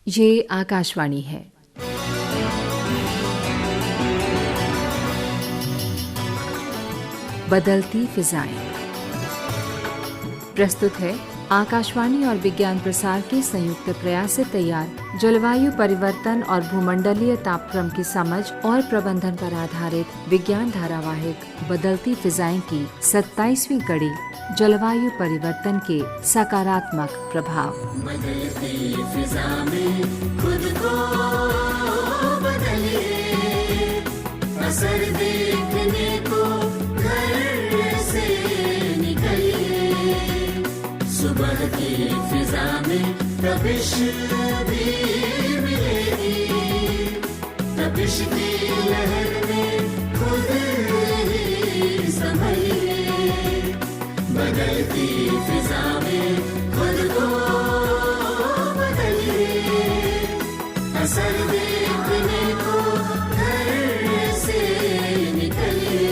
ये आकाशवाणी है। बदलती फिजाएं। प्रस्तुत है आकाशवाणी और विज्ञान प्रसार के संयुक्त प्रयास से तैयार जलवायु परिवर्तन और भूमंडलीय तापक्रम की समझ और प्रबंधन पर आधारित विज्ञान धारावाहिक बदलती फिजाएं की 27वीं कड़ी, जलवायु परिवर्तन के सकारात्मक प्रभाव। बदलती फिजा में खुद को बदलिए, असर देखने को घर से निकलिए, सुबह की फिजा में तपिश भी मिलेगी, तपिश की लहर में खुद ही संभलिए, बदलती फिजा में खुद को बदलिए, असर देखने को घर से निकलिए।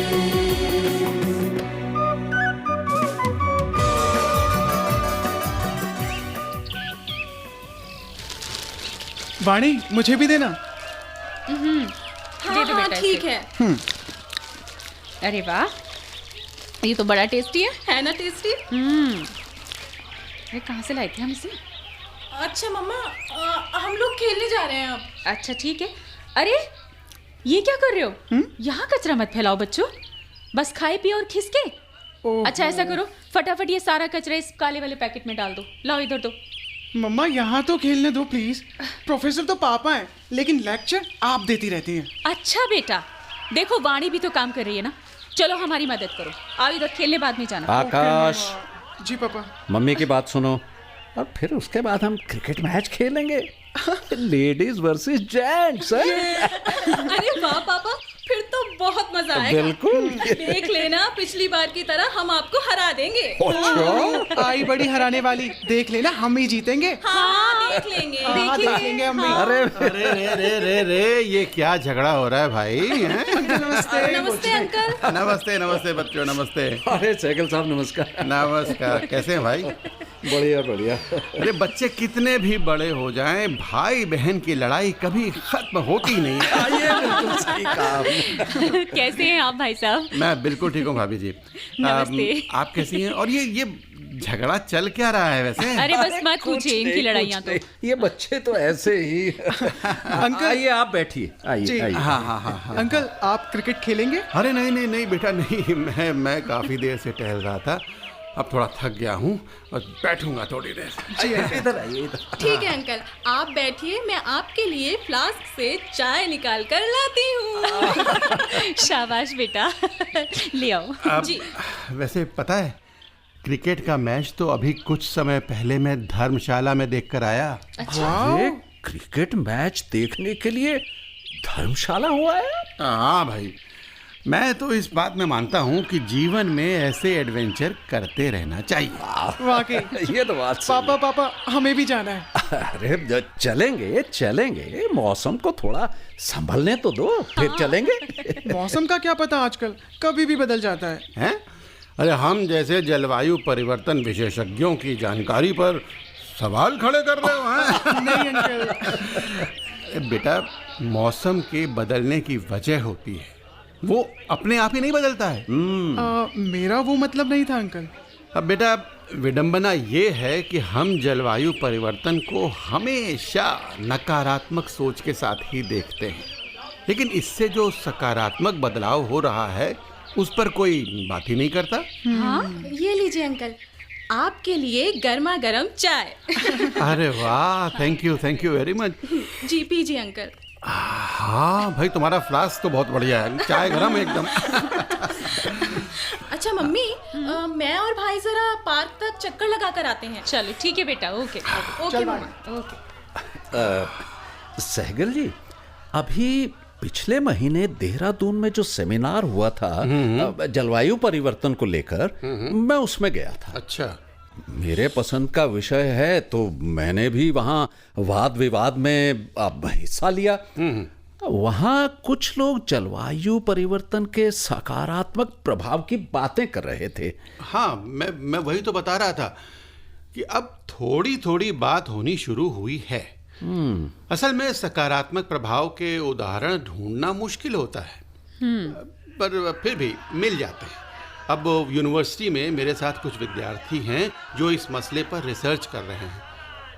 वाणी, मुझे भी देना। दे दो बेटा, ठीक है। अरे वाह, ये तो बड़ा टेस्टी है ना टेस्टी? अरे कहाँ से लाए थे हम इसे? अच्छा मम्मा, हम लोग खेलने जा रहे हैं अब। अच्छा ठीक है। अरे ये क्या कर रहे हो? यहाँ कचरा मत फैलाओ बच्चों, बस खाए पिए और खिसके। अच्छा ऐसा करो, फटाफट ये सारा कचरा इस काले वाले पैकेट में डाल दो। लाओ इधर दो। मम्मा यहाँ तो खेलने दो प्लीज। प्रोफेसर तो पापा हैं, लेकिन लेक्चर आप देती रहती हैं। अच्छा बेटा, देखो वाणी भी तो काम कर रही है ना, चलो हमारी मदद करो। आओ इधर खेलने, बाद में जाना। आकाश, जी पापा। मम्मी की बात सुनो, और फिर उसके बाद हम क्रिकेट मैच खेलेंगे। Ladies versus gents. अरे वाह पापा, फिर तो बहुत मजा आएगा। बिल्कुल। देख लेना, पिछली बार की तरह हम आपको हरा देंगे। आई बड़ी हराने वाली, देख लेना हम ही जीतेंगे। हाँ देख लेंगे। देख लेंगे हम भी। अरे अरे रे रे रे, ये क्या झगड़ा हो रहा है भाई? नमस्ते। नमस्ते अंकल। नमस्ते नमस्ते बच्चों, नमस्ते। अरे सहगल साहब नमस्कार। नमस्कार, कैसे हैं भाई? बढ़िया बढ़िया। अरे बच्चे कितने भी बड़े हो जाएं, भाई बहन की लड़ाई कभी खत्म होती नहीं है। ये बिल्कुल सही कहा। कैसे हैं आप भाई साहब? मैं बिल्कुल ठीक हूँ भाभी जी। नमस्ते। आप कैसी हैं? और ये झगड़ा चल क्या रहा है वैसे? अरे बस मत पूछिए इनकी लड़ाइयाँ तो। ये बच्चे तो ऐसे ही। अंकल आइए, आप बैठिए। जी। आइए। हाँ हाँ हाँ हाँ। अंकल, आप क्रिकेट खेलेंगे? अरे नहीं नहीं नहीं बेटा, नहीं। मैं काफी देर से टहल रहा था, अब थोड़ा थक गया हूँ और बैठूंगा थोड़ी देर। इधर आइए, इधर। ठीक है अंकल, आप बैठिए, मैं आपके लिए फ्लास्क से चाय निकाल कर लाती हूँ। शाबाश बेटा, ले आओ। जी। वैसे पता है, क्रिकेट का मैच तो अभी कुछ समय पहले मैं धर्मशाला में देखकर आया। अरे क्रिकेट मैच देखने के लिए धर्मशाला हुआ है? हाँ भाई, मैं तो इस बात में मानता हूँ कि जीवन में ऐसे एडवेंचर करते रहना चाहिए। वाकई। ये तो बात सही है। पापा, हमें भी जाना है। अरे चलेंगे, मौसम को थोड़ा संभलने तो दो, फिर चलेंगे। मौसम का क्या पता, आजकल कभी भी बदल जाता है। हैं? अरे हम जैसे जलवायु परिवर्तन विशेषज्ञों की जानकारी पर सवाल खड़े कर रहे हो हैं? नहीं अंकल। बेटा, मौसम के बदलने की वजह होती है, वो अपने आप ही नहीं बदलता है। मेरा वो मतलब नहीं था अंकल। अब बेटा, विडंबना ये है कि हम जलवायु परिवर्तन को हमेशा नकारात्मक सोच के साथ ही देखते हैं, लेकिन इससे जो सकारात्मक बदलाव हो रहा है उस पर कोई बात ही नहीं करता। हाँ, ये लीजिए अंकल, आपके लिए गर्मा गर्म चाय। अरे वाह, थैंक यू वेरी मच। जी पीजिए अंकल। हाँ भाई, तुम्हारा फ्लास्क तो बहुत बढ़िया है, चाय गरम एकदम। अच्छा मम्मी, मैं और भाई जरा पार्क तक चक्कर लगा कर आते हैं। चलो ठीक है बेटा, ओके। ओके मम्मा। सहगल जी, अभी पिछले महीने देहरादून में जो सेमिनार हुआ था जलवायु परिवर्तन को लेकर, मैं उसमें गया था। अच्छा। मेरे पसंद का विषय है, तो मैंने भी वहाँ वाद विवाद में हिस्सा लिया। वहाँ कुछ लोग जलवायु परिवर्तन के सकारात्मक प्रभाव की बातें कर रहे थे। हाँ, मैं वही तो बता रहा था कि अब थोड़ी थोड़ी बात होनी शुरू हुई है। असल में सकारात्मक प्रभाव के उदाहरण ढूंढना मुश्किल होता है, पर फिर भी मिल जाते हैं। अब यूनिवर्सिटी में मेरे साथ कुछ विद्यार्थी हैं जो इस मसले पर रिसर्च कर रहे हैं,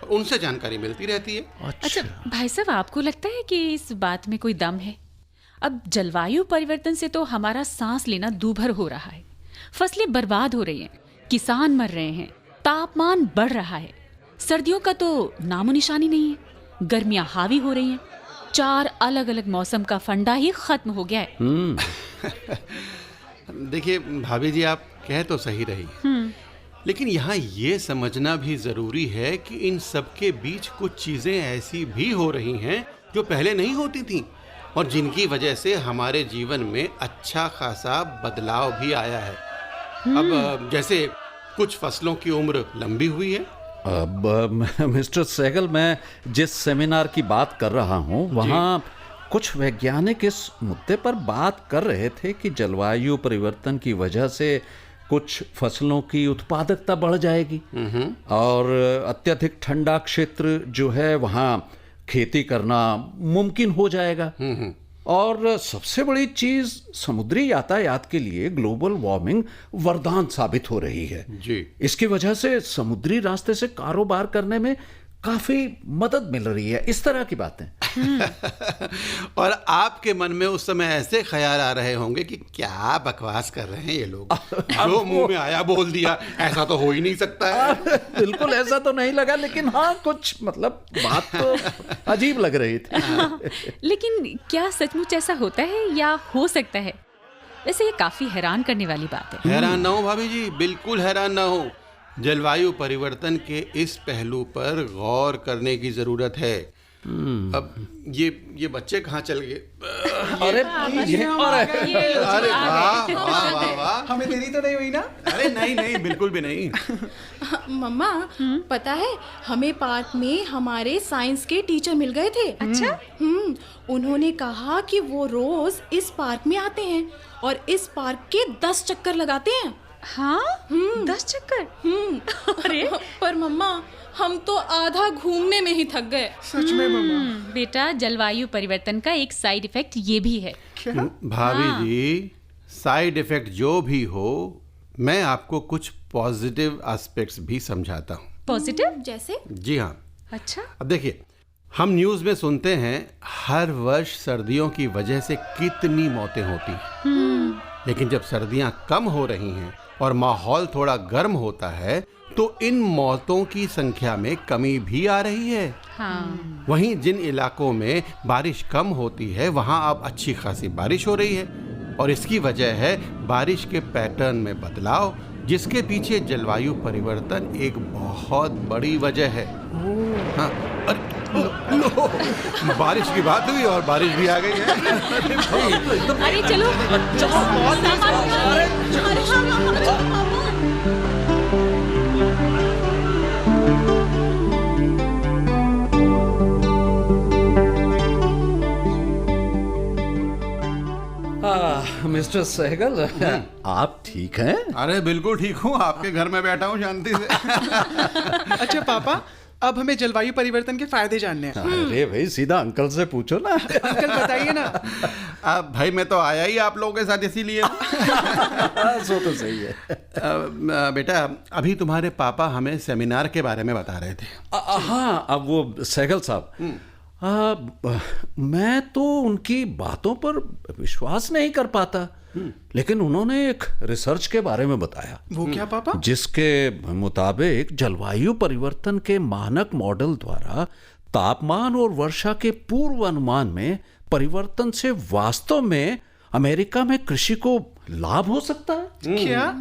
उनसे जानकारी मिलती रहती है। अच्छा भाई साहब, आपको लगता है कि इस बात में कोई दम है? अब जलवायु परिवर्तन से तो हमारा सांस लेना दूभर हो रहा है, फसलें बर्बाद हो रही हैं, किसान मर रहे हैं, तापमान बढ़ रहा है, सर्दियों का तो नामो निशानी नहीं है, गर्मियां हावी हो रही हैं, 4 अलग अलग मौसम का फंडा ही खत्म हो गया है। देखिए भाभी जी, आप कह तो सही रही, लेकिन यहाँ ये समझना भी जरूरी है कि इन सब के बीच कुछ चीजें ऐसी भी हो रही हैं जो पहले नहीं होती थीं और जिनकी वजह से हमारे जीवन में अच्छा खासा बदलाव भी आया है। अब जैसे कुछ फसलों की उम्र लंबी हुई है। अब मिस्टर सहगल, मैं जिस सेमिनार की बात कर रहा हूँ वहाँ कुछ वैज्ञानिक इस मुद्दे पर बात कर रहे थे कि जलवायु परिवर्तन की वजह से कुछ फसलों की उत्पादकता बढ़ जाएगी और अत्यधिक ठंडा क्षेत्र जो है वहाँ खेती करना मुमकिन हो जाएगा। और सबसे बड़ी चीज, समुद्री यातायात के लिए ग्लोबल वार्मिंग वरदान साबित हो रही है जी। इसकी वजह से समुद्री रास्ते से कारोबार करने में काफी मदद मिल रही है, इस तरह की बातें। और आपके मन में उस समय ऐसे ख्याल आ रहे होंगे कि क्या बकवास कर रहे हैं ये लोग, जो मुंह में आया बोल दिया, ऐसा तो हो ही नहीं सकता है। बिल्कुल ऐसा तो नहीं लगा, लेकिन हाँ कुछ मतलब बात तो अजीब लग रही थी। लेकिन क्या सचमुच ऐसा होता है या हो सकता है? वैसे ये काफी हैरान करने वाली बात है। हैरान ना हो भाभी जी, बिल्कुल हैरान ना हो। जलवायु परिवर्तन के इस पहलू पर गौर करने की जरूरत है। अब ये बच्चे कहाँ चल गए? अरे अरे वाह वाह वाह वाह, हमें देरी तो नहीं हुई ना? अरे नहीं नहीं, बिल्कुल भी नहीं। मम्मा, पता है हमें पार्क में हमारे साइंस के टीचर मिल गए थे। अच्छा? उन्होंने कहा कि वो रोज इस पार्क में आते हैं और इस पार्क के 10 चक्कर लगाते हैं। हाँ? 10 चक्कर? अरे पर मम्मा, हम तो आधा घूमने में ही थक गए। सच में मम्मा। बेटा, जलवायु परिवर्तन का एक साइड इफेक्ट ये भी है। भाभी जी, साइड इफेक्ट जो भी हो, मैं आपको कुछ पॉजिटिव एस्पेक्ट्स भी समझाता हूँ। पॉजिटिव? जैसे? जी हाँ। अच्छा। अब देखिए, हम न्यूज़ में सुनते हैं हर वर्ष सर्दियों की वजह से कितनी मौतें होती हैं, लेकिन जब सर्दियाँ कम हो रही हैं और माहौल थोड़ा गर्म होता है तो इन मौतों की संख्या में कमी भी आ रही है। हाँ। वहीं जिन इलाकों में बारिश कम होती है वहाँ अब अच्छी खासी बारिश हो रही है और इसकी वजह है बारिश के पैटर्न में बदलाव, जिसके पीछे जलवायु परिवर्तन एक बहुत बड़ी वजह है। हाँ, लो, बारिश की बात हुई और बारिश भी आ गई है। अरे चलो मिस्टर सहगल, आप ठीक हैं? अरे बिल्कुल ठीक हूँ, आपके घर में बैठा हूँ शांति से। अच्छा पापा, अब हमें जलवायु परिवर्तन के फायदे जानने हैं। अरे भाई, सीधा अंकल से पूछो ना। अंकल बताइए ना। अब भाई मैं तो आया ही आप लोगों के साथ इसीलिए। सो तो सही है। बेटा, अभी तुम्हारे पापा हमें सेमिनार के बारे में बता रहे थे। हाँ, अब वो सहगल साहब, मैं तो उनकी बातों पर विश्वास नहीं कर पाता, लेकिन उन्होंने एक रिसर्च के बारे में बताया। वो क्या पापा? जिसके मुताबिक जलवायु परिवर्तन के मानक मॉडल द्वारा तापमान और वर्षा के पूर्व अनुमान में परिवर्तन से वास्तव में अमेरिका में कृषि को लाभ हो सकता है। क्या?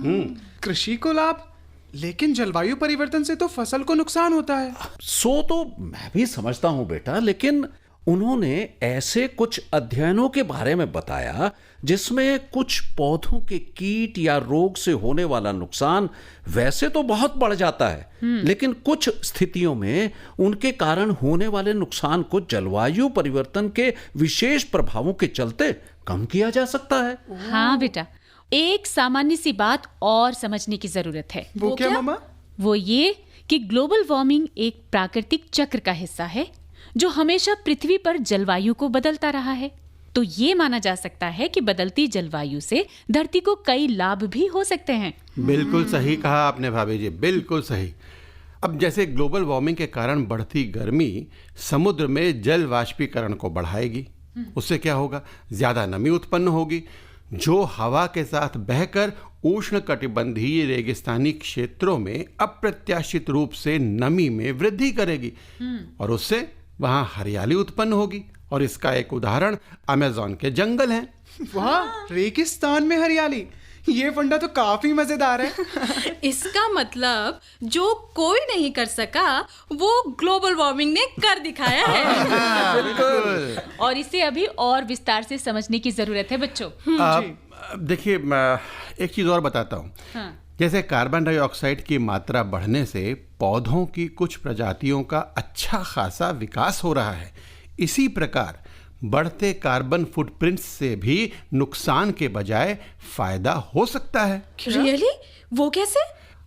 कृषि को लाभ? लेकिन जलवायु परिवर्तन से तो फसल को नुकसान होता है। सो तो मैं भी समझता हूं बेटा, लेकिन उन्होंने ऐसे कुछ अध्ययनों के बारे में बताया जिसमें कुछ पौधों के कीट या रोग से होने वाला नुकसान वैसे तो बहुत बढ़ जाता है, लेकिन कुछ स्थितियों में उनके कारण होने वाले नुकसान को जलवायु परिवर्तन के विशेष प्रभावों के चलते कम किया जा सकता है। हाँ बेटा, एक सामान्य सी बात और समझने की जरूरत है। वो क्या मामा? वो ये कि ग्लोबल वार्मिंग एक प्राकृतिक चक्र का हिस्सा है जो हमेशा पृथ्वी पर जलवायु को बदलता रहा है। तो ये माना जा सकता है कि बदलती जलवायु से धरती को कई लाभ भी हो सकते हैं। बिल्कुल सही कहा आपने भाभी जी, बिल्कुल सही। अब जैसे ग्लोबल वार्मिंग के कारण बढ़ती गर्मी समुद्र में जल वाष्पीकरण को बढ़ाएगी। उससे क्या होगा? ज्यादा नमी उत्पन्न होगी, जो हवा के साथ बहकर उष्णकटिबंधीय रेगिस्तानी क्षेत्रों में अप्रत्याशित रूप से नमी में वृद्धि करेगी और उससे वहां हरियाली उत्पन्न होगी। और इसका एक उदाहरण अमेज़न के जंगल हैं। वाह, रेगिस्तान में हरियाली, ये फंडा तो काफी मजेदार है। इसका मतलब जो कोई नहीं कर सका वो ग्लोबल वार्मिंग ने कर दिखाया है। बिल्कुल। और इसे अभी और विस्तार से समझने की जरूरत है बच्चों। देखिए, मैं एक चीज और बताता हूँ। हाँ। जैसे कार्बन डाइऑक्साइड की मात्रा बढ़ने से पौधों की कुछ प्रजातियों का अच्छा खासा विकास हो रहा है। इसी प्रकार बढ़ते कार्बन फुटप्रिंट्स से भी नुकसान के बजाय फायदा हो सकता है। रियली? वो कैसे?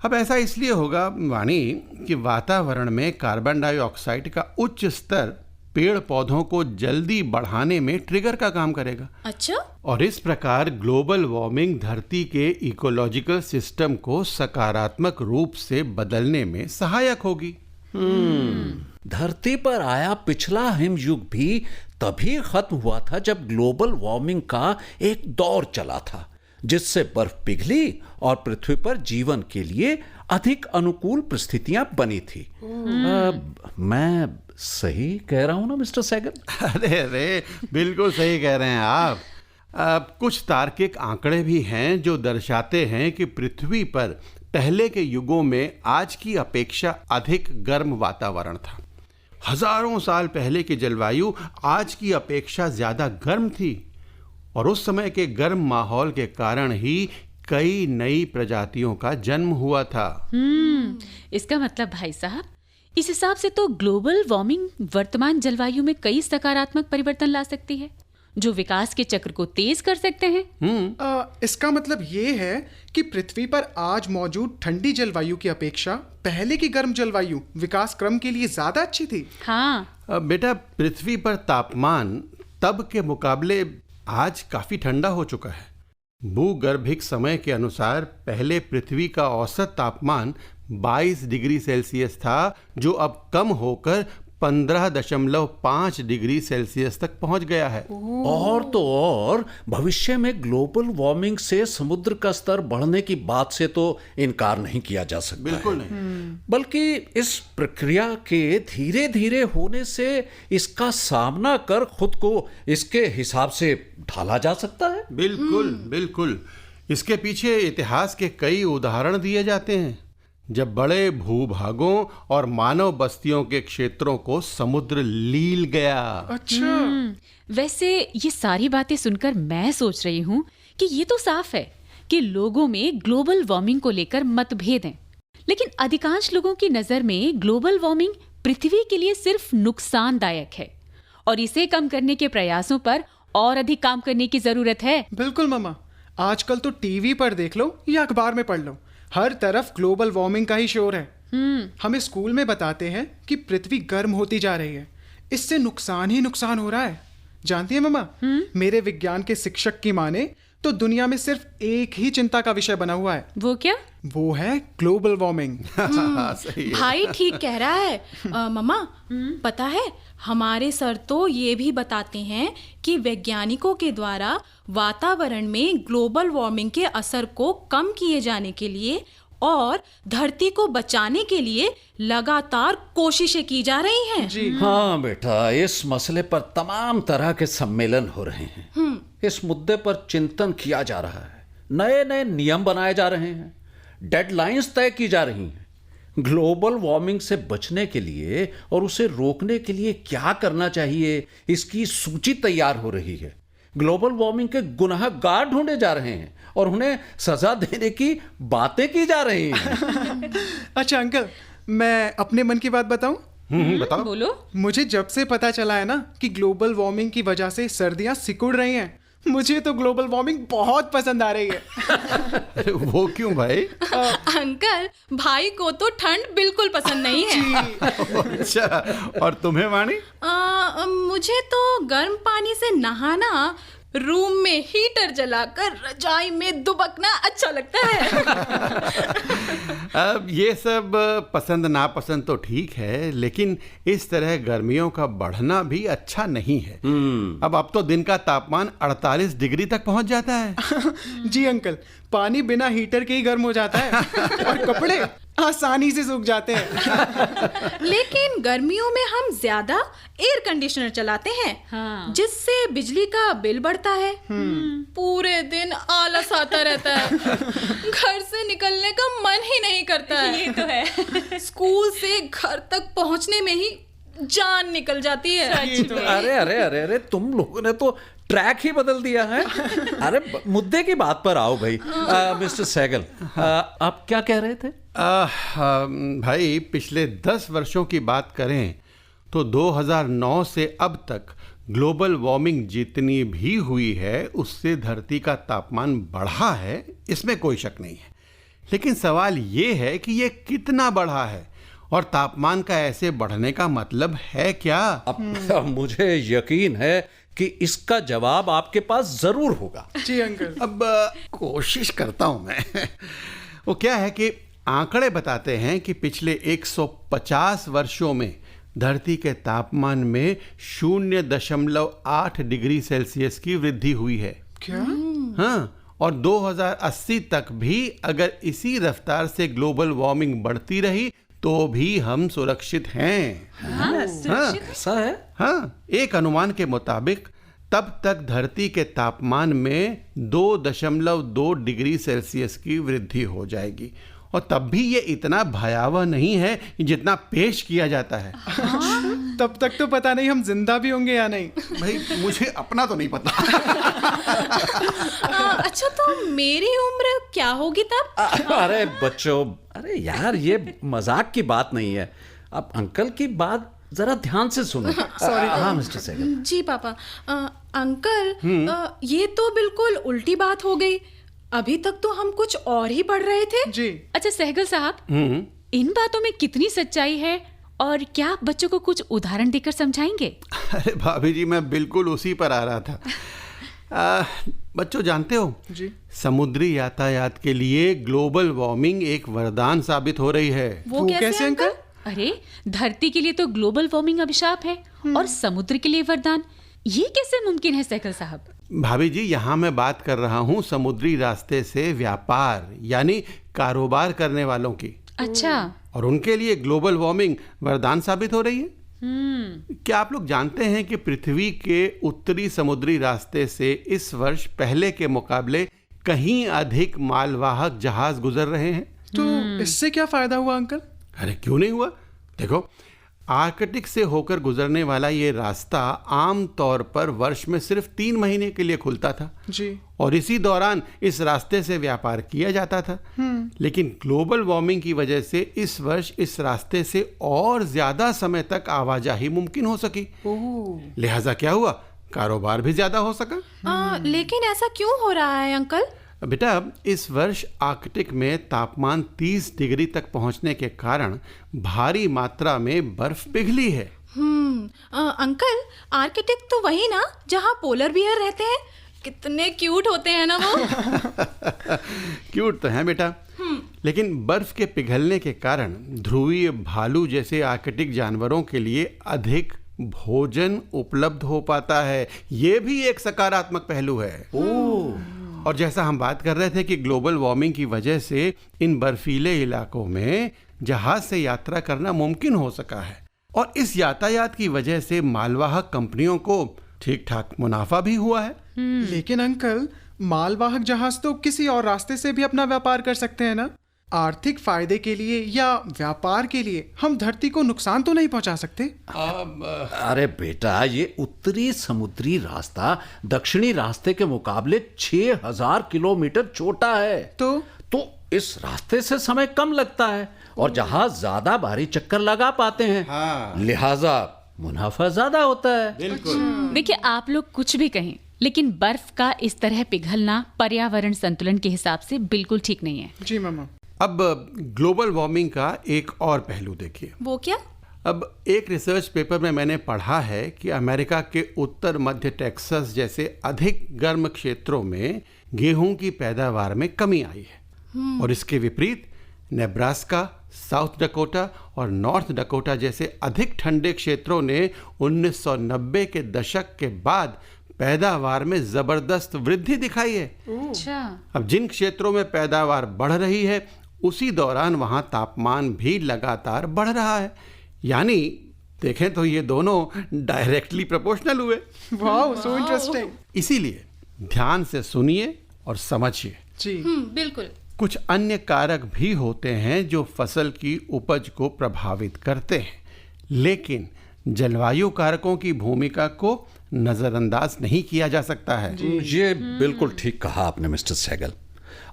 अब ऐसा इसलिए होगा वाणी कि वातावरण में कार्बन डाइऑक्साइड का उच्च स्तर पेड़ पौधों को जल्दी बढ़ाने में ट्रिगर का काम करेगा। अच्छा। और इस प्रकार ग्लोबल वार्मिंग धरती के इकोलॉजिकल सिस्टम को सकारात्मक रूप से बदलने में सहायक होगी। धरती पर आया पिछला हिमयुग भी तभी खत्म हुआ था जब ग्लोबल वार्मिंग का एक दौर चला था, जिससे बर्फ पिघली और पृथ्वी पर जीवन के लिए अधिक अनुकूल परिस्थितियां बनी थी। मैं सही कह रहा हूं ना मिस्टर सैगल? अरे बिल्कुल सही कह रहे हैं आप। कुछ तार्किक आंकड़े भी हैं जो दर्शाते हैं कि पृथ्वी पर पहले के युगों में आज की अपेक्षा अधिक गर्म वातावरण था। हजारों साल पहले की जलवायु आज की अपेक्षा ज्यादा गर्म थी और उस समय के गर्म माहौल के कारण ही कई नई प्रजातियों का जन्म हुआ था। इसका मतलब भाई साहब, इस हिसाब से तो ग्लोबल वार्मिंग वर्तमान जलवायु में कई सकारात्मक परिवर्तन ला सकती है, जो विकास के चक्र को तेज कर सकते हैं। इसका मतलब ये है कि पृथ्वी पर आज मौजूद ठंडी जलवायु की अपेक्षा पहले की गर्म जलवायु विकास क्रम के लिए ज्यादा अच्छी थी। हाँ बेटा, पृथ्वी पर तापमान तब के मुकाबले आज काफी ठंडा हो चुका है। भूगर्भिक समय के अनुसार पहले पृथ्वी का औसत तापमान 22 डिग्री सेल्सियस था, जो अब कम होकर 15.5 डिग्री सेल्सियस तक पहुंच गया है। और तो और भविष्य में ग्लोबल वार्मिंग से समुद्र का स्तर बढ़ने की बात से तो इनकार नहीं किया जा सकता। बिल्कुल नहीं। बल्कि इस प्रक्रिया के धीरे धीरे होने से इसका सामना कर खुद को इसके हिसाब से ढाला जा सकता है। बिल्कुल बिल्कुल। इसके पीछे इतिहास के कई उदाहरण दिए जाते हैं, जब बड़े भूभागों और मानव बस्तियों के क्षेत्रों को समुद्र लील गया। अच्छा। वैसे ये सारी बातें सुनकर मैं सोच रही हूँ कि ये तो साफ है कि लोगों में ग्लोबल वार्मिंग को लेकर मतभेद हैं, लेकिन अधिकांश लोगों की नजर में ग्लोबल वार्मिंग पृथ्वी के लिए सिर्फ नुकसानदायक है और इसे कम करने के प्रयासों पर और अधिक काम करने की जरूरत है। बिल्कुल मामा, आजकल तो टीवी पर देख लो या अखबार में पढ़ लो, हर तरफ ग्लोबल वार्मिंग का ही शोर है। हमें स्कूल में बताते हैं कि पृथ्वी गर्म होती जा रही है, इससे नुकसान ही नुकसान हो रहा है। जानती है मामा, मेरे विज्ञान के शिक्षक की माने तो दुनिया में सिर्फ एक ही चिंता का विषय बना हुआ है। वो क्या? वो है ग्लोबल वार्मिंग। सही है। भाई ठीक कह रहा है। मम्मा, पता है हमारे सर तो ये भी बताते हैं कि वैज्ञानिकों के द्वारा वातावरण में ग्लोबल वार्मिंग के असर को कम किए जाने के लिए और धरती को बचाने के लिए लगातार कोशिशें की जा रही हैं। जी हाँ बेटा, इस मसले पर तमाम तरह के सम्मेलन हो रहे हैं। इस मुद्दे पर चिंतन किया जा रहा है, नए नए नियम बनाए जा रहे हैं, डेडलाइंस तय की जा रही हैं। ग्लोबल वार्मिंग से बचने के लिए और उसे रोकने के लिए क्या करना चाहिए, इसकी सूची तैयार हो रही है। ग्लोबल वार्मिंग के गुनहगार ढूंढे जा रहे हैं और उन्हें सजा देने की बातें की जा रही हैं। अच्छा अंकल, मैं अपने मन की बात बताऊं? बताओ। बोलो। मुझे जब से पता चला है ना कि ग्लोबल वार्मिंग की वजह से सर्दियां सिकुड़ रही हैं, मुझे तो ग्लोबल वार्मिंग बहुत पसंद आ रही है। अरे वो क्यों भाई? अंकल, भाई को तो ठंड बिल्कुल पसंद नहीं है। अच्छा, और तुम्हें वाणी? मुझे तो गर्म पानी से नहाना, रूम में हीटर जलाकर रजाई में दुबकना अच्छा लगता है। अब ये सब पसंद नापसंद तो ठीक है, लेकिन इस तरह गर्मियों का बढ़ना भी अच्छा नहीं है। अब तो दिन का तापमान 48 डिग्री तक पहुंच जाता है। जी अंकल, पानी बिना हीटर के ही गर्म हो जाता है और कपड़े आसानी से सूख जाते हैं। लेकिन गर्मियों में हम ज्यादा एयर कंडीशनर चलाते हैं, हाँ। जिससे बिजली का बिल बढ़ता है। पूरे दिन आलस आता रहता है, घर से निकलने का मन ही नहीं करता है। ये तो है। स्कूल से घर तक पहुंचने में ही जान निकल जाती है। अरे अरे अरे अरे, तुम लोगों ने तो ट्रैक ही बदल दिया है। अरे मुद्दे की बात पर आओ भाई। मिस्टर सहगल, आप क्या कह रहे थे? भाई, पिछले 10 वर्षों की बात करें तो 2009 से अब तक ग्लोबल वार्मिंग जितनी भी हुई है उससे धरती का तापमान बढ़ा है, इसमें कोई शक नहीं है। लेकिन सवाल ये है कि ये कितना बढ़ा है और तापमान का ऐसे बढ़ने का मतलब है क्या? अब मुझे यकीन है कि इसका जवाब आपके पास जरूर होगा। जी अंकल। अब कोशिश करता हूं मैं। वो क्या है कि आंकड़े बताते हैं कि पिछले 150 वर्षों में धरती के तापमान में 0.8 डिग्री सेल्सियस की वृद्धि हुई है। क्या? हाँ, और 2080 तक भी अगर इसी रफ्तार से ग्लोबल वार्मिंग बढ़ती रही तो भी हम सुरक्षित हैं। हाँ, ऐसा है? हाँ, एक अनुमान के मुताबिक तब तक धरती के तापमान में 2.2 डिग्री सेल्सियस की वृद्धि हो जाएगी, और तब भी ये इतना भयावह नहीं है जितना पेश किया जाता है। तब तक तो पता नहीं हम जिंदा भी होंगे या नहीं। भाई, मुझे अपना तो नहीं पता। अच्छा, तो मेरी उम्र क्या होगी तब? अरे बच्चों, अरे यार, ये मजाक की बात नहीं है। अब अंकल की बात जरा ध्यान से सुनो। हाँ मिस्टर सहगल। जी पापा। अंकल, ये तो बिल्कुल उल्टी बात हो गई। अभी तक तो हम कुछ और ही पढ़ रहे थे। जी। अच्छा सहगल साहब, इन बातों में कितनी सच्चाई है और क्या आप बच्चों को कुछ उदाहरण देकर समझाएंगे? अरे भाभी जी, मैं बिल्कुल उसी पर आ रहा था। बच्चों, जानते हो जी, समुद्री यातायात के लिए ग्लोबल वार्मिंग एक वरदान साबित हो रही है। वो कैसे अंकल? अरे, धरती के लिए तो ग्लोबल वार्मिंग अभिशाप है और समुद्र के लिए वरदान। ये कैसे मुमकिन है सहगल साहब? भाभी जी, यहाँ मैं बात कर रहा हूँ समुद्री रास्ते से व्यापार यानी कारोबार करने वालों की। अच्छा। और उनके लिए ग्लोबल वार्मिंग वरदान साबित हो रही है। क्या आप लोग जानते हैं कि पृथ्वी के उत्तरी समुद्री रास्ते से इस वर्ष पहले के मुकाबले कहीं अधिक मालवाहक जहाज गुजर रहे हैं? तो इससे क्या फायदा हुआ अंकल? अरे क्यों नहीं हुआ? देखो, आर्कटिक से होकर गुजरने वाला ये रास्ता आम तौर पर वर्ष में सिर्फ 3 महीने के लिए खुलता था। जी। और इसी दौरान इस रास्ते से व्यापार किया जाता था। लेकिन ग्लोबल वार्मिंग की वजह से इस वर्ष इस रास्ते से और ज्यादा समय तक आवाजाही मुमकिन हो सकी। लिहाजा क्या हुआ, कारोबार भी ज्यादा हो सका। लेकिन ऐसा क्यों हो रहा है अंकल? बेटा, इस वर्ष आर्कटिक में तापमान 30 डिग्री तक पहुंचने के कारण भारी मात्रा में बर्फ पिघली है। अंकल, आर्कटिक तो वही ना जहाँ पोलर बियर रहते हैं? कितने क्यूट होते हैं ना वो। क्यूट तो हैं बेटा, लेकिन बर्फ के पिघलने के कारण ध्रुवीय भालू जैसे आर्कटिक जानवरों के लिए अधिक भोजन उपलब्ध हो पाता है। ये भी एक सकारात्मक पहलू है। और जैसा हम बात कर रहे थे कि ग्लोबल वार्मिंग की वजह से इन बर्फीले इलाकों में जहाज से यात्रा करना मुमकिन हो सका है, और इस यातायात की वजह से मालवाहक कंपनियों को ठीक ठाक मुनाफा भी हुआ है। लेकिन अंकल, मालवाहक जहाज तो किसी और रास्ते से भी अपना व्यापार कर सकते हैं ना? आर्थिक फायदे के लिए या व्यापार के लिए हम धरती को नुकसान तो नहीं पहुंचा सकते? अरे बेटा, ये उत्तरी समुद्री रास्ता दक्षिणी रास्ते के मुकाबले 6000 किलोमीटर छोटा है। तो इस रास्ते से समय कम लगता है और जहाज ज्यादा भारी चक्कर लगा पाते हैं। लिहाजा मुनाफा ज्यादा होता है। बिल्कुल। देखिए, आप लोग कुछ भी कहें, लेकिन बर्फ का इस तरह पिघलना पर्यावरण संतुलन के हिसाब से बिल्कुल ठीक नहीं है। जी मम्मा। अब ग्लोबल वार्मिंग का एक और पहलू देखिए। वो क्या? अब एक रिसर्च पेपर में मैंने पढ़ा है कि अमेरिका के उत्तर मध्य टेक्सास जैसे अधिक गर्म क्षेत्रों में गेहूं की पैदावार में कमी आई है और इसके विपरीत नेब्रास्का, साउथ डकोटा और नॉर्थ डकोटा जैसे अधिक ठंडे क्षेत्रों ने 1990 के दशक के बाद पैदावार में जबरदस्त वृद्धि दिखाई है। अच्छा। अब जिन क्षेत्रों में पैदावार बढ़ रही है उसी दौरान वहां तापमान भी लगातार बढ़ रहा है। यानी देखें तो ये दोनों डायरेक्टली प्रोपोर्शनल हुए। वाह, सो इंटरेस्टिंग। इसीलिए ध्यान से सुनिए और समझिए। जी। बिल्कुल। कुछ अन्य कारक भी होते हैं जो फसल की उपज को प्रभावित करते हैं, लेकिन जलवायु कारकों की भूमिका को नजरअंदाज नहीं किया जा सकता है। ये बिल्कुल ठीक कहा आपने मिस्टर सहगल।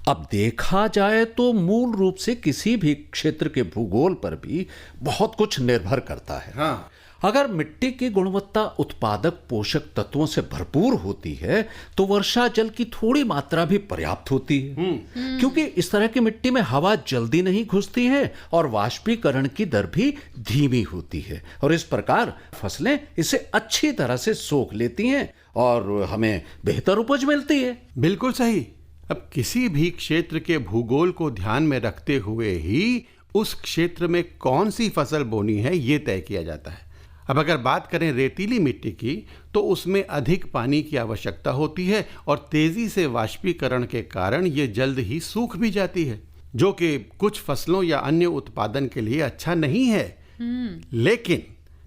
अब देखा जाए तो मूल रूप से किसी भी क्षेत्र के भूगोल पर भी बहुत कुछ निर्भर करता है। हाँ। अगर मिट्टी की गुणवत्ता उत्पादक पोषक तत्वों से भरपूर होती है तो वर्षा जल की थोड़ी मात्रा भी पर्याप्त होती है, क्योंकि इस तरह की मिट्टी में हवा जल्दी नहीं घुसती है और वाष्पीकरण की दर भी धीमी होती है और इस प्रकार फसलें इसे अच्छी तरह से सोख लेती हैं और हमें बेहतर उपज मिलती है। बिल्कुल सही। अब किसी भी क्षेत्र के भूगोल को ध्यान में रखते हुए ही उस क्षेत्र में कौन सी फसल बोनी है ये तय किया जाता है। अब अगर बात करें रेतीली मिट्टी की तो उसमें अधिक पानी की आवश्यकता होती है और तेजी से वाष्पीकरण के कारण ये जल्द ही सूख भी जाती है, जो कि कुछ फसलों या अन्य उत्पादन के लिए अच्छा नहीं है। लेकिन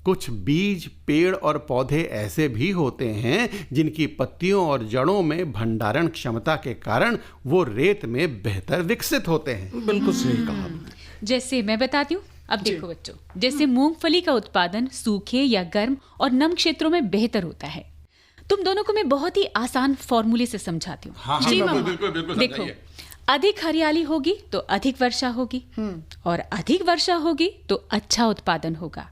कुछ बीज, पेड़ और पौधे ऐसे भी होते हैं जिनकी पत्तियों और जड़ों में भंडारण क्षमता के कारण वो रेत में बेहतर विकसित होते हैं। बिल्कुल सही कहा आपने। जैसे मैं बताती हूँ। अब देखो बच्चों, जैसे मूंगफली का उत्पादन सूखे या गर्म और नम क्षेत्रों में बेहतर होता है। तुम दोनों को मैं बहुत ही आसान फॉर्मूले से समझाती हूँ। हाँ, जी हाँ, मम्मा। बिल्कुल देखो, अधिक हरियाली होगी तो अधिक वर्षा होगी और अधिक वर्षा होगी तो अच्छा उत्पादन होगा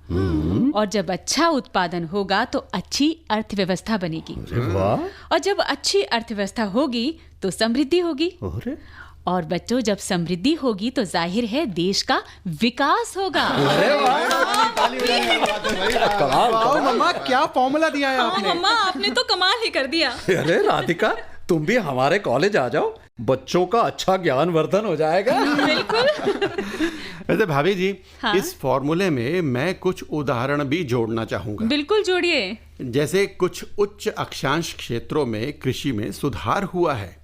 और जब अच्छा उत्पादन होगा तो अच्छी अर्थव्यवस्था बनेगी और जब अच्छी अर्थव्यवस्था होगी तो समृद्धि होगी और बच्चों जब समृद्धि होगी तो जाहिर है देश का विकास होगा। वाह मम्मा, क्या फॉर्मूला दिया है आपने। मम्मा आपने तो कमाल ही कर दिया। अरे राधिका, तुम भी हमारे कॉलेज आ जाओ, बच्चों का अच्छा ज्ञानवर्धन हो जाएगा। बिल्कुल। वैसे भाभी जी, हाँ? इस फॉर्मूले में मैं कुछ उदाहरण भी जोड़ना चाहूंगा। बिल्कुल जोड़िए। जैसे कुछ उच्च अक्षांश क्षेत्रों में कृषि में सुधार हुआ है।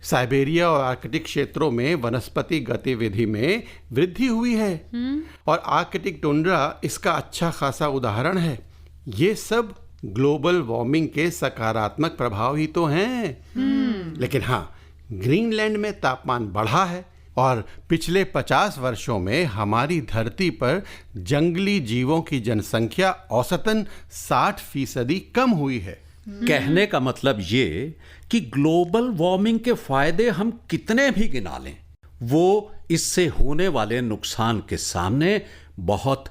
साइबेरिया और आर्कटिक क्षेत्रों में वनस्पति गतिविधि में वृद्धि हुई है और आर्कटिक टुंड्रा इसका अच्छा खासा उदाहरण है। ये सब ग्लोबल वार्मिंग के सकारात्मक प्रभाव ही तो हैं। लेकिन हाँ, ग्रीनलैंड में तापमान बढ़ा है और पिछले 50 वर्षों में हमारी धरती पर जंगली जीवों की जनसंख्या औसतन 60% कम हुई है। कहने का मतलब ये कि ग्लोबल वार्मिंग के फायदे हम कितने भी गिना लें, वो इससे होने वाले नुकसान के सामने बहुत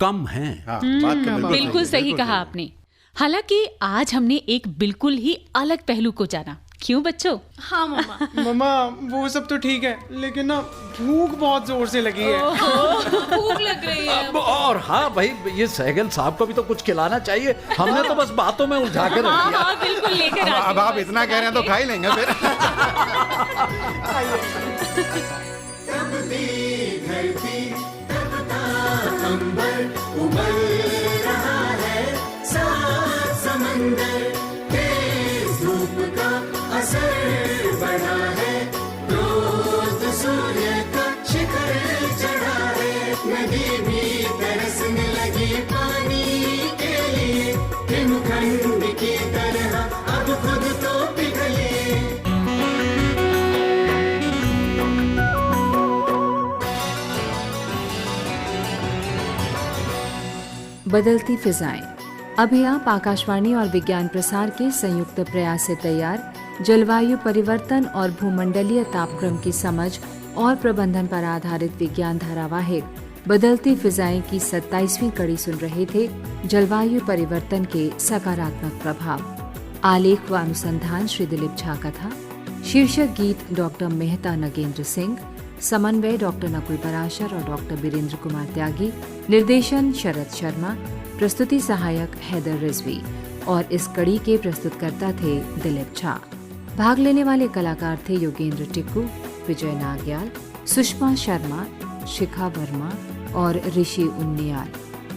कम हैं। हाँ, बात तो बिल्कुल सही कहा आपने। हालांकि आज हमने एक बिल्कुल ही अलग पहलू को जाना। क्यों बच्चों? हाँ मम्मा। मम्मा वो सब तो ठीक है, लेकिन ना भूख बहुत जोर से लगी है। भूख लग रही है। और हाँ भाई, ये सहगल साहब को भी तो कुछ खिलाना चाहिए। हमने तो बस बातों में उलझा कर रख दिया। हाँ, बिल्कुल लेकर आती अब आप इतना कह रहे हैं तो खा ही लेंगे फिर। धरती तपता अंबर उमल रहा है, सात समंदर तेज धूप का असर बढ़ा है, क्रोध सूर्य का शिखर चढ़ा है, नदी भी तरसने लगी पानी के लिए, हिमखंड की तरह अब खुद तो पिघले। बदलती फिजाएं। अभी आप आकाशवाणी और विज्ञान प्रसार के संयुक्त प्रयास से तैयार जलवायु परिवर्तन और भूमंडलीय तापक्रम की समझ और प्रबंधन पर आधारित विज्ञान धारावाहिक बदलती फिजाएं की 27वीं कड़ी सुन रहे थे, जलवायु परिवर्तन के सकारात्मक प्रभाव। आलेख व अनुसंधान श्री दिलीप झा का था। शीर्षक गीत डॉक्टर मेहता नगेंद्र सिंह, समन्वय डॉक्टर नकुल पराशर और डॉक्टर बीरेंद्र कुमार त्यागी, निर्देशन शरद शर्मा, प्रस्तुति सहायक हैदर रिजवी और इस कड़ी के प्रस्तुतकर्ता थे दिलीप झा। भाग लेने वाले कलाकार थे योगेंद्र टिक्कू, विजय नाग्याल, सुषमा शर्मा, शिखा वर्मा और ऋषि उन्नियाल।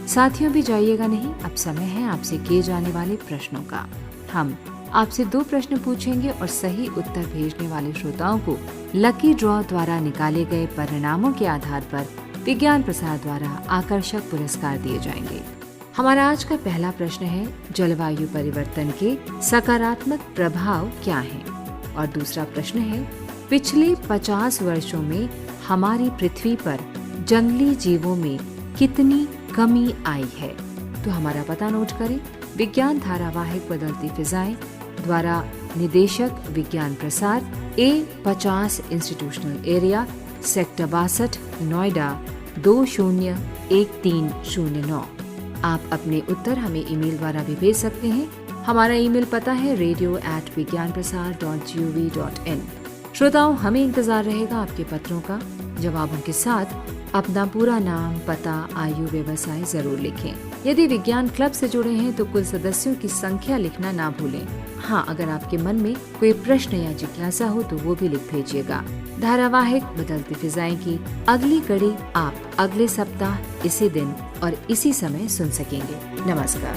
साथियों भी जाइएगा नहीं, अब समय है आपसे किए जाने वाले प्रश्नों का। हम आपसे 2 प्रश्न पूछेंगे और सही उत्तर भेजने वाले श्रोताओं को लकी ड्रॉ द्वारा निकाले गए परिणामों के आधार पर विज्ञान प्रसार द्वारा आकर्षक पुरस्कार दिए जाएंगे। हमारा आज का पहला प्रश्न है, जलवायु परिवर्तन के सकारात्मक प्रभाव क्या हैं? और दूसरा प्रश्न है, पिछले 50 वर्षों में हमारी पृथ्वी पर जंगली जीवों में कितनी कमी आई है? तो हमारा पता नोट करें। विज्ञान धारावाहिक बदलती फिजाएं द्वारा निदेशक विज्ञान प्रसार, A50 institutional area, sector 62, Noida 201309। आप अपने उत्तर हमें ईमेल द्वारा भी भेज सकते हैं। हमारा ईमेल पता है radio@vigyanprasar.gov.in। श्रोताओं, हमें इंतजार रहेगा आपके पत्रों का। जवाबों के साथ अपना पूरा नाम, पता, आयु, व्यवसाय जरूर लिखें। यदि विज्ञान क्लब से जुड़े हैं तो कुल सदस्यों की संख्या लिखना ना भूलें। हाँ, अगर आपके मन में कोई प्रश्न या जिज्ञासा हो तो वो भी लिख भेजिएगा। धारावाहिक बदलती फिजाएं की अगली कड़ी आप अगले सप्ताह इसी दिन और इसी समय सुन सकेंगे। नमस्कार।